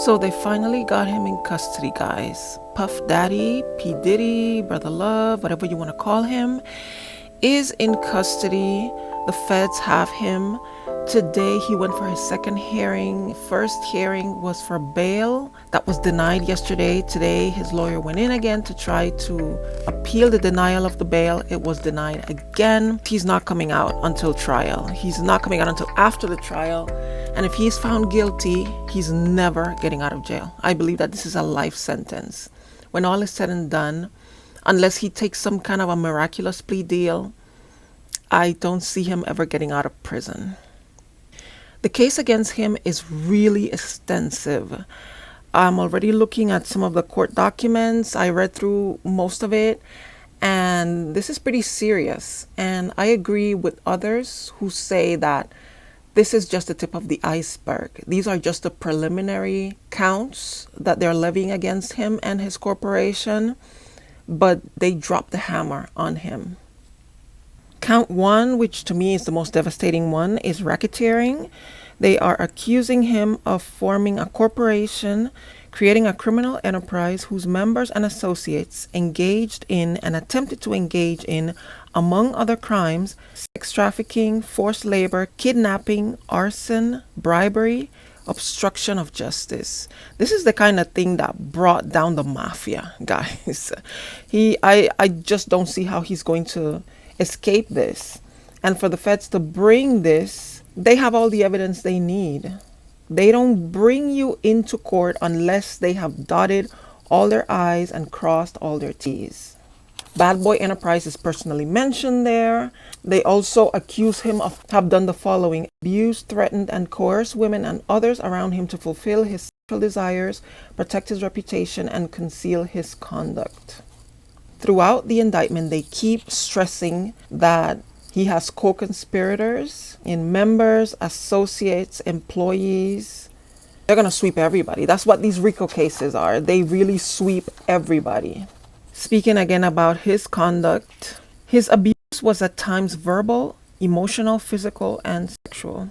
So they finally got him in custody, guys. Puff Daddy, P. Diddy, Brother Love, whatever you want to call him, is in custody. The feds have him. Today he went for his second hearing. First hearing was for bail. That was denied yesterday. Today his lawyer went in again to try to appeal the denial of the bail. It was denied again. He's not coming out until trial. He's not coming out until after the trial. And if he's found guilty, he's never getting out of jail. I believe that this is a life sentence. When all is said and done, unless he takes some kind of a miraculous plea deal, I don't see him ever getting out of prison. The case against him is really extensive. I'm already looking at some of the court documents. I read through most of it, and this is pretty serious. And I agree with others who say that this is just the tip of the iceberg. These are just the preliminary counts that they're levying against him and his corporation, but they dropped the hammer on him. Count one, which to me is the most devastating one, is racketeering. They are accusing him of forming a corporation, creating a criminal enterprise whose members and associates engaged in and attempted to engage in, among other crimes, sex trafficking, forced labor, kidnapping, arson, bribery, obstruction of justice. This is the kind of thing that brought down the mafia, guys. I just don't see how he's going to escape this. And for the feds to bring this, they have all the evidence they need. They don't bring you into court unless they have dotted all their I's and crossed all their T's. Bad Boy Enterprise is personally mentioned there. They also accuse him of have done the following: abuse, threatened, and coerced women and others around him to fulfill his sexual desires, protect his reputation, and conceal his conduct. Throughout the indictment, they keep stressing that he has co-conspirators in members, associates, employees. They're going to sweep everybody. That's what these RICO cases are. They really sweep everybody. Speaking again about his conduct, his abuse was at times verbal, emotional, physical, and sexual.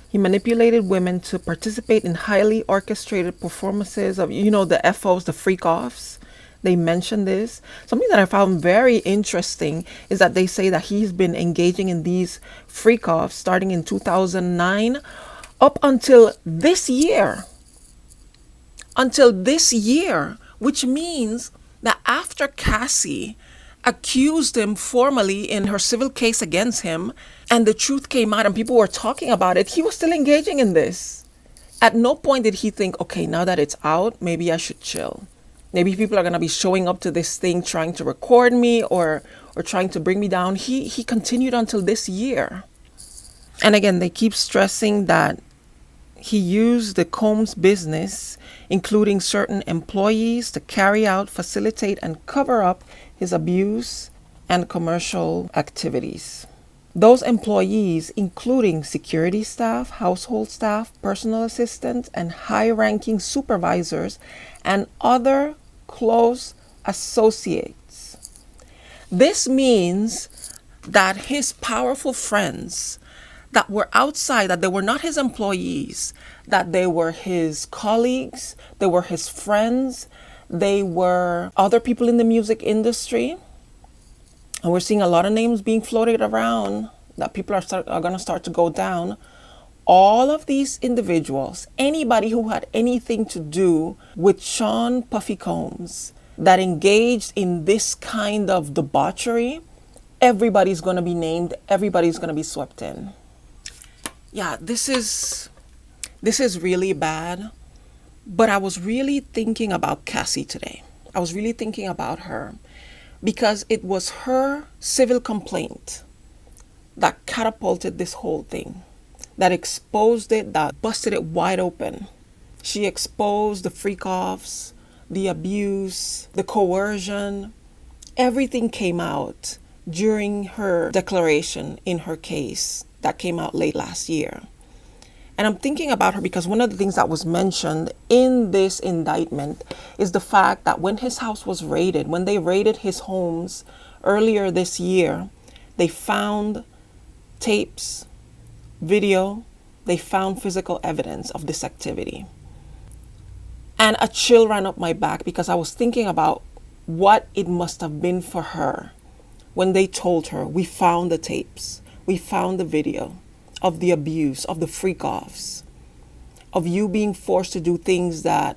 He manipulated women to participate in highly orchestrated performances of, the FOs, the freak-offs. They mention this. Something that I found very interesting is that they say that he's been engaging in these freak-offs starting in 2009 up until this year. Which means that after Cassie accused him formally in her civil case against him, and the truth came out and people were talking about it, he was still engaging in this. At no point did he think, okay, now that it's out, maybe I should chill. Maybe people are going to be showing up to this thing trying to record me or trying to bring me down. He continued until this year. And again, they keep stressing that he used the Combs business, including certain employees, to carry out, facilitate, and cover up his abuse and commercial activities. Those employees, including security staff, household staff, personal assistants, and high-ranking supervisors, and other close associates. This means that his powerful friends that were outside, that they were not his employees, that they were his colleagues, they were his friends, they were other people in the music industry. And we're seeing a lot of names being floated around that people are going to start to go down. All of these individuals, anybody who had anything to do with Sean Puffy Combs that engaged in this kind of debauchery, everybody's going to be named, everybody's going to be swept in. Yeah, this is really bad. But I was really thinking about Cassie today. I was really thinking about her because it was her civil complaint that catapulted this whole thing, that exposed it, that busted it wide open. She exposed the freak-offs, the abuse, the coercion. Everything came out during her declaration in her case that came out late last year. And I'm thinking about her because one of the things that was mentioned in this indictment is the fact that when his house was raided, when they raided his homes earlier this year, they found tapes, video, they found physical evidence of this activity. And a chill ran up my back because I was thinking about what it must have been for her when they told her, we found the tapes, we found the video of the abuse, of the freak offs, of you being forced to do things that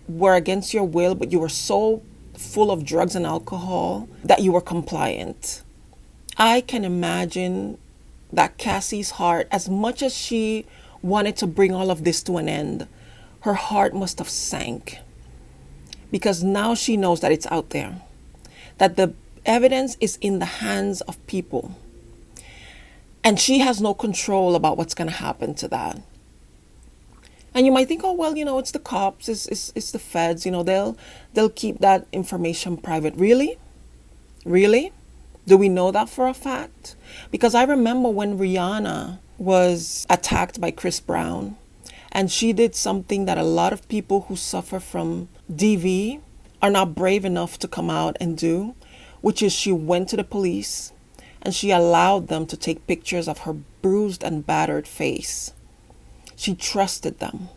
were against your will, but you were so full of drugs and alcohol that you were compliant. I can imagine that Cassie's heart, as much as she wanted to bring all of this to an end, her heart must have sank. Because now she knows that it's out there, that the evidence is in the hands of people. And she has no control about what's going to happen to that. And you might think, oh, well, it's the cops, it's the feds, they'll keep that information private. Really? Really? Do we know that for a fact? Because I remember when Rihanna was attacked by Chris Brown, and she did something that a lot of people who suffer from DV are not brave enough to come out and do, which is she went to the police and she allowed them to take pictures of her bruised and battered face. She trusted them.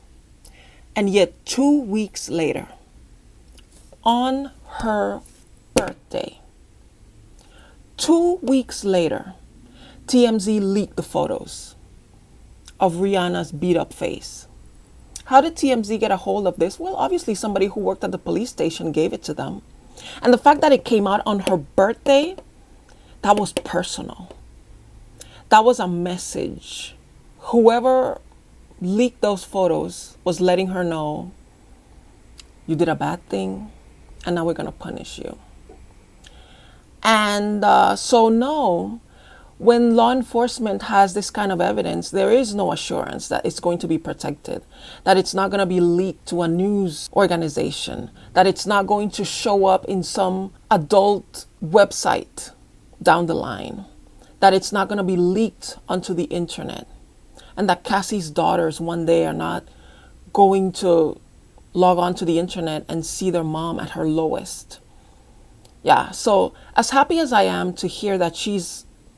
And yet 2 weeks later, on her birthday, 2 weeks later, TMZ leaked the photos of Rihanna's beat up face. How did TMZ get a hold of this? Well, obviously somebody who worked at the police station gave it to them. And the fact that it came out on her birthday, that was personal. That was a message. Whoever leaked those photos was letting her know, you did a bad thing, and now we're going to punish you. And so no, when law enforcement has this kind of evidence, there is no assurance that it's going to be protected, that it's not going to be leaked to a news organization, that it's not going to show up in some adult website down the line, that it's not going to be leaked onto the internet, and that Cassie's daughters one day are not going to log on to the internet and see their mom at her lowest. Yeah, so as happy as I am to hear that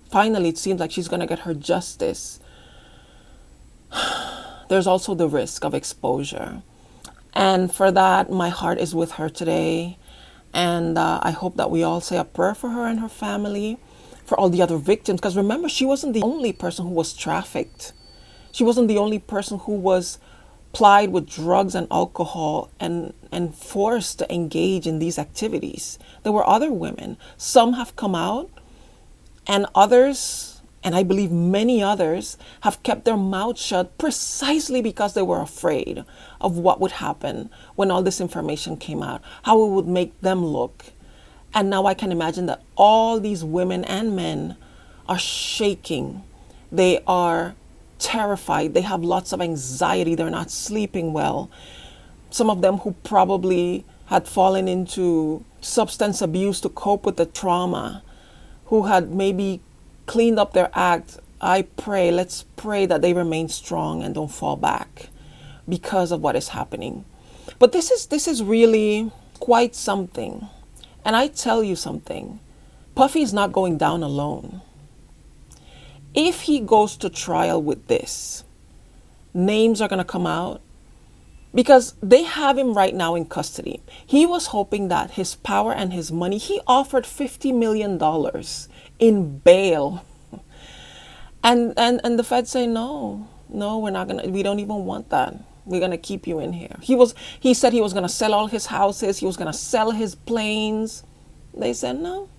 finally, it seems like she's going to get her justice, there's also the risk of exposure. And for that, my heart is with her today. And I hope that we all say a prayer for her and her family, for all the other victims. Because remember, she wasn't the only person who was trafficked. She wasn't the only person who was plied with drugs and alcohol and forced to engage in these activities. There were other women. Some have come out, and others, and I believe many others, have kept their mouths shut precisely because they were afraid of what would happen when all this information came out, how it would make them look. And now I can imagine that all these women and men are shaking. They are terrified. They have lots of anxiety. They're not sleeping well. Some of them who probably had fallen into substance abuse to cope with the trauma, who had maybe cleaned up their act, let's pray that they remain strong and don't fall back because of what is happening. But this is really quite something. And I tell you something, Puffy's not going down alone. If he goes to trial with this, names are going to come out because they have him right now in custody. He was hoping that his power and his money, he offered $50 million in bail. And the feds say, no, we don't even want that. We're going to keep you in here. He said he was going to sell all his houses. He was going to sell his planes. They said, no.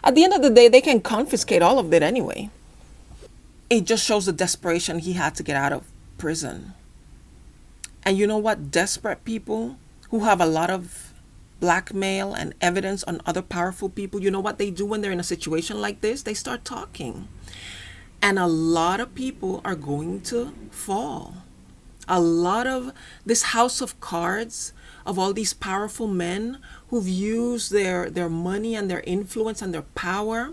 At the end of the day, they can confiscate all of it anyway. It just shows the desperation he had to get out of prison. And you know what? Desperate people who have a lot of blackmail and evidence on other powerful people, you know what they do when they're in a situation like this? They start talking. And a lot of people are going to fall. A lot of this house of cards of all these powerful men who've used their money and their influence and their power,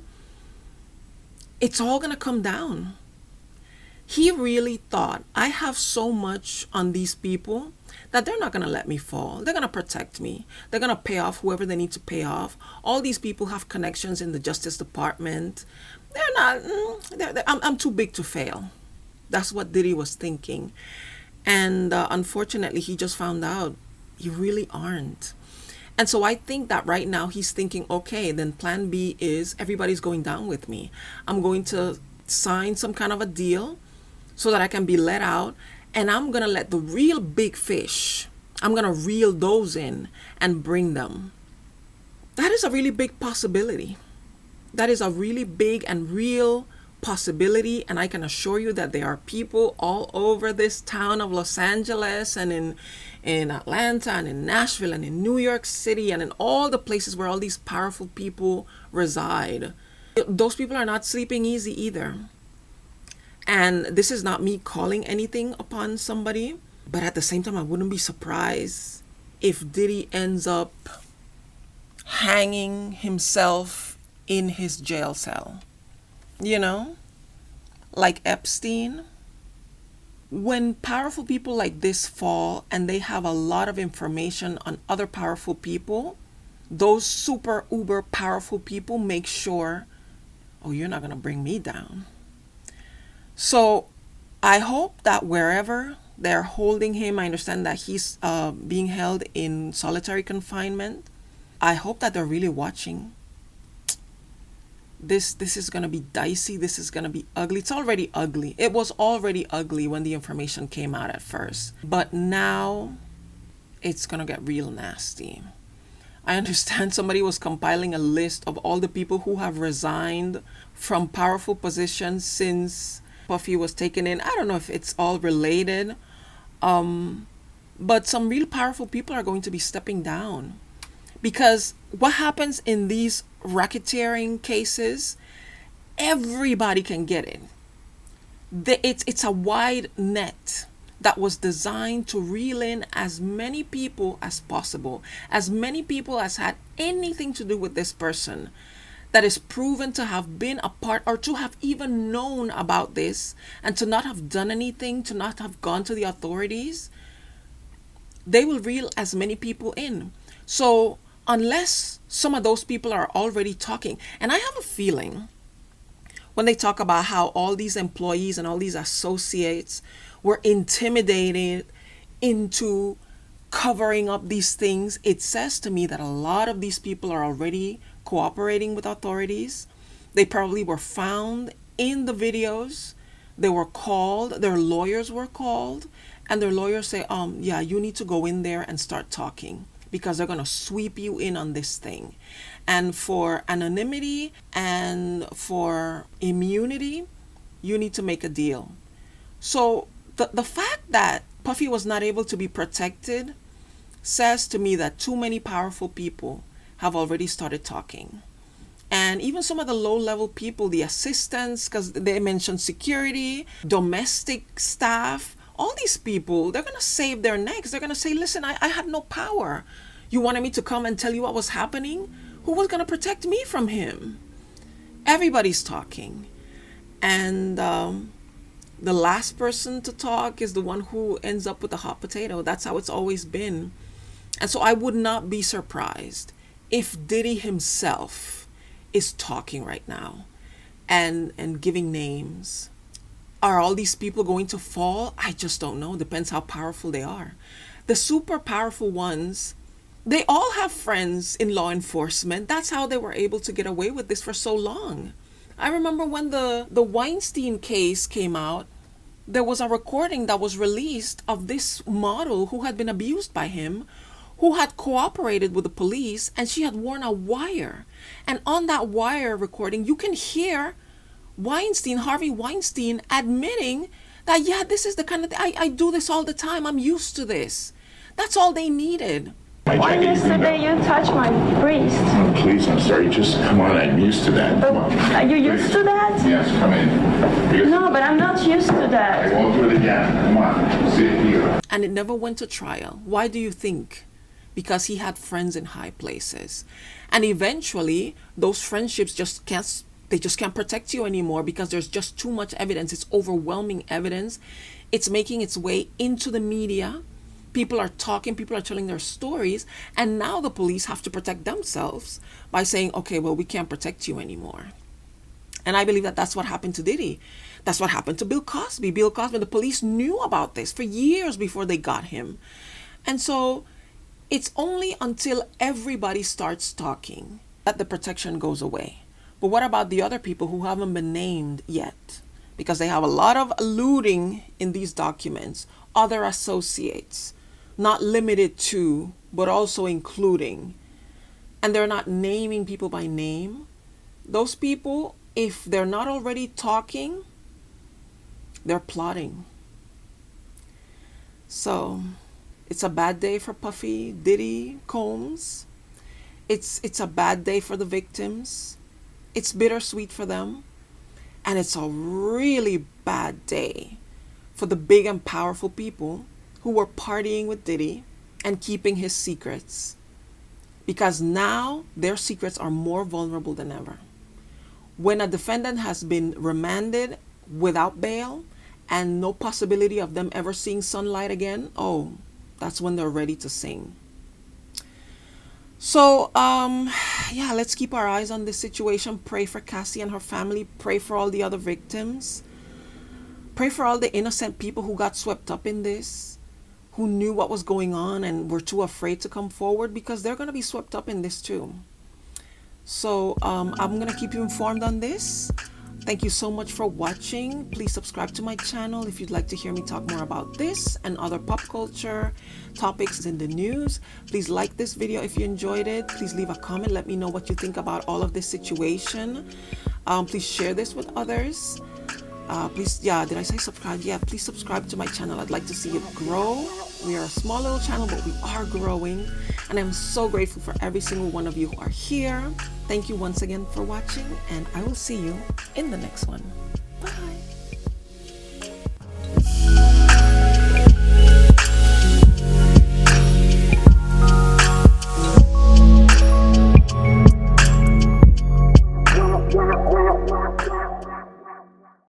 it's all going to come down. He really thought, I have so much on these people that they're not going to let me fall. They're going to protect me. They're going to pay off whoever they need to pay off. All these people have connections in the Justice Department. I'm too big to fail. That's what Diddy was thinking. And unfortunately, he just found out you really aren't. And so I think that right now he's thinking, okay, then plan B is everybody's going down with me. I'm going to sign some kind of a deal so that I can be let out. And I'm going to let the real big fish, I'm going to reel those in and bring them. That is a really big possibility. That is a really big and real possibility. And I can assure you that there are people all over this town of Los Angeles and in Atlanta and in Nashville and in New York City and in all the places where all these powerful people reside. Those people are not sleeping easy either. And this is not me calling anything upon somebody, but at the same time, I wouldn't be surprised if Diddy ends up hanging himself in his jail cell. You know, like Epstein. When powerful people like this fall and they have a lot of information on other powerful people, those super uber powerful people make sure, oh, you're not going to bring me down. So I hope that wherever they're holding him, I understand that he's being held in solitary confinement. I hope that they're really watching. This is going to be dicey. This is going to be ugly. It's already ugly. It was already ugly when the information came out at first. But now it's going to get real nasty. I understand somebody was compiling a list of all the people who have resigned from powerful positions since Puffy was taken in. I don't know if it's all related. But some real powerful people are going to be stepping down. Because what happens in these racketeering cases, everybody can get in. It's a wide net that was designed to reel in as many people as possible, as many people as had anything to do with this person that is proven to have been a part or to have even known about this and to not have done anything, to not have gone to the authorities. They will reel as many people in. So unless some of those people are already talking, and I have a feeling when they talk about how all these employees and all these associates were intimidated into covering up these things, it says to me that a lot of these people are already cooperating with authorities. They probably were found in the videos. They were called, their lawyers were called, and their lawyers say, yeah, you need to go in there and start talking, because they're going to sweep you in on this thing. And for anonymity and for immunity, you need to make a deal. So the fact that Puffy was not able to be protected says to me that too many powerful people have already started talking. And even some of the low-level people, the assistants, because they mentioned security, domestic staff, all these people, they're going to save their necks. They're going to say, listen, I had no power. You wanted me to come and tell you what was happening? Who was going to protect me from him? Everybody's talking. And the last person to talk is the one who ends up with the hot potato. That's how it's always been. And so I would not be surprised if Diddy himself is talking right now and giving names. Are all these people going to fall? I just don't know. Depends how powerful they are. The super powerful ones, they all have friends in law enforcement. That's how they were able to get away with this for so long. I remember when the Weinstein case came out, there was a recording that was released of this model who had been abused by him, who had cooperated with the police, and she had worn a wire. And on that wire recording, you can hear Harvey Weinstein admitting that, yeah, this is the kind of thing, I do this all the time. I'm used to this. That's all they needed. Why yesterday you touched my wrist? Oh, please, I'm sorry. Just come on. I'm used to that. Come on. Are you used to that? Yes, come in. No, but I'm not used to I that. won't do it again. Come on. Sit here. And it never went to trial. Why do you think? Because he had friends in high places. And eventually, those friendships just can't protect you anymore, because there's just too much evidence. It's overwhelming evidence. It's making its way into the media. People are talking, people are telling their stories, and now the police have to protect themselves by saying, okay, well, we can't protect you anymore. And I believe that that's what happened to Diddy. That's what happened to Bill Cosby. Bill Cosby, the police knew about this for years before they got him. And so it's only until everybody starts talking that the protection goes away. But what about the other people who haven't been named yet? Because they have a lot of alluding in these documents, other associates, not limited to, but also including. And they're not naming people by name. Those people, if they're not already talking, they're plotting. So it's a bad day for Puffy, Diddy, Combs. It's a bad day for the victims. It's bittersweet for them. And it's a really bad day for the big and powerful people who were partying with Diddy and keeping his secrets. Because now their secrets are more vulnerable than ever. When a defendant has been remanded without bail and no possibility of them ever seeing sunlight again, oh, that's when they're ready to sing. So, yeah, let's keep our eyes on this situation. Pray for Cassie and her family. Pray for all the other victims. Pray for all the innocent people who got swept up in this, who knew what was going on and were too afraid to come forward, because they're going to be swept up in this too. So I'm going to keep you informed on this. Thank you so much for watching. Please subscribe to my channel if you'd like to hear me talk more about this and other pop culture topics in the news. Please like this video if you enjoyed it. Please leave a comment. Let me know what you think about all of this situation. Please share this with others. Please, yeah, did I say subscribe? Yeah, please subscribe to my channel. I'd like to see it grow. We are a small little channel, but we are growing. And I'm so grateful for every single one of you who are here. Thank you once again for watching, and I will see you in the next one. Bye.